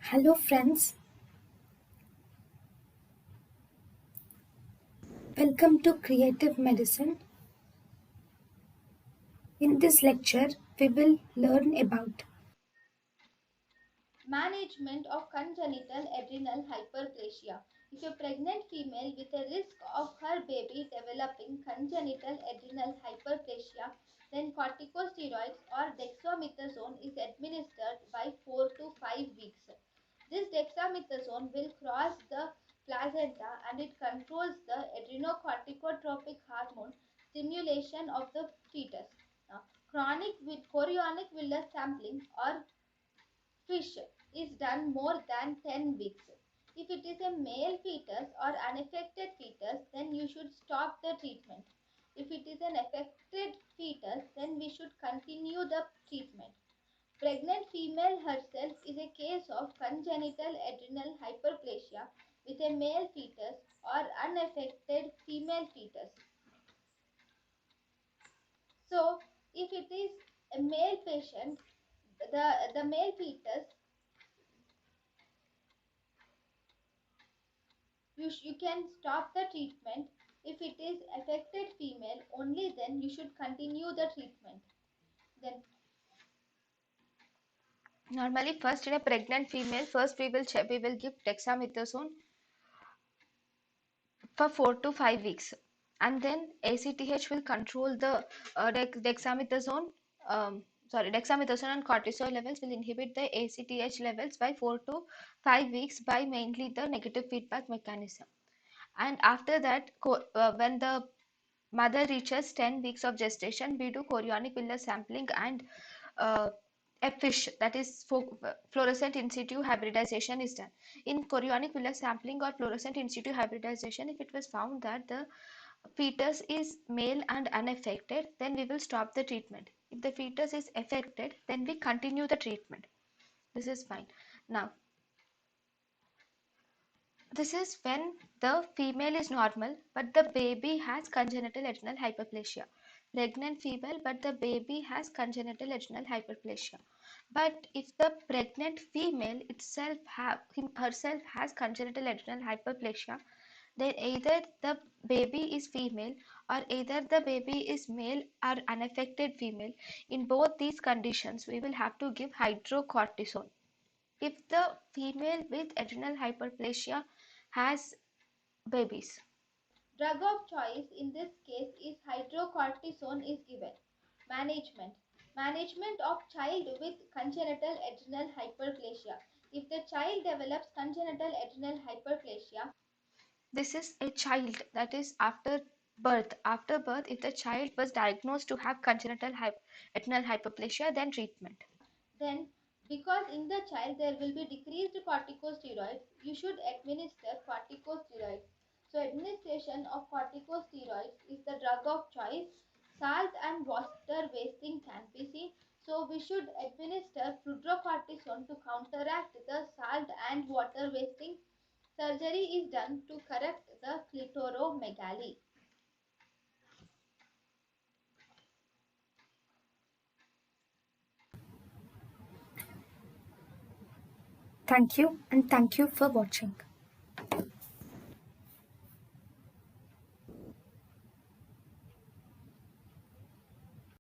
Hello, friends. Welcome to Creative Medicine. In this lecture, we will learn about Management of congenital adrenal hyperplasia. If a pregnant female with a risk of her baby developing congenital adrenal hyperplasia, then corticosteroids or dexamethasone is administered by 4 to 5 weeks. This dexamethasone will cross the placenta and it controls the adrenocorticotropic hormone stimulation of the fetus. Now, chronic with chorionic villus sampling or fish is done more than 10 weeks. If it is a male fetus or unaffected fetus, then you should stop the treatment. If it is an affected fetus, then we should continue the treatment. Pregnant female herself is a case of congenital adrenal hyperplasia with a male fetus or unaffected female fetus. So, if it is a male patient, the male fetus you can stop the treatment. If it is affected female, only then you should continue the treatment. Then Normally, first in a pregnant female, first we will give dexamethasone for 4 to 5 weeks, and then ACTH will control the dexamethasone. Dexamethasone and cortisol levels will inhibit the ACTH levels by 4 to 5 weeks by mainly the negative feedback mechanism. And after that, when the mother reaches 10 weeks of gestation, we do chorionic villus sampling and uh, a fish, that is fluorescent in situ hybridization is done. In chorionic villus sampling or fluorescent in situ hybridization, if it was found that the fetus is male and unaffected, then we will stop the treatment. If the fetus is affected, then we continue the treatment. This is fine. Now, this is when the female is normal, but the baby has congenital adrenal hyperplasia. Pregnant female, but the baby has congenital adrenal hyperplasia. But if the pregnant female herself has congenital adrenal hyperplasia, then either the baby is female or either the baby is male or unaffected female. In both these conditions, we will have to give hydrocortisone. If the female with adrenal hyperplasia has babies. drug of choice in this case is hydrocortisone is given. Management. Management of child with congenital adrenal hyperplasia. If the child develops congenital adrenal hyperplasia, This is a child, that is after birth. After birth, if the child was diagnosed to have congenital adrenal hyperplasia, then treatment. then because in the child there will be decreased corticosteroids, you should administer corticosteroids. So administration of corticosteroids is the drug of choice. Salt and water wasting can be seen, so we should administer fludrocortisone to counteract the salt and water wasting. Surgery is done to correct the clitoromegaly. thank you and thank you for watching.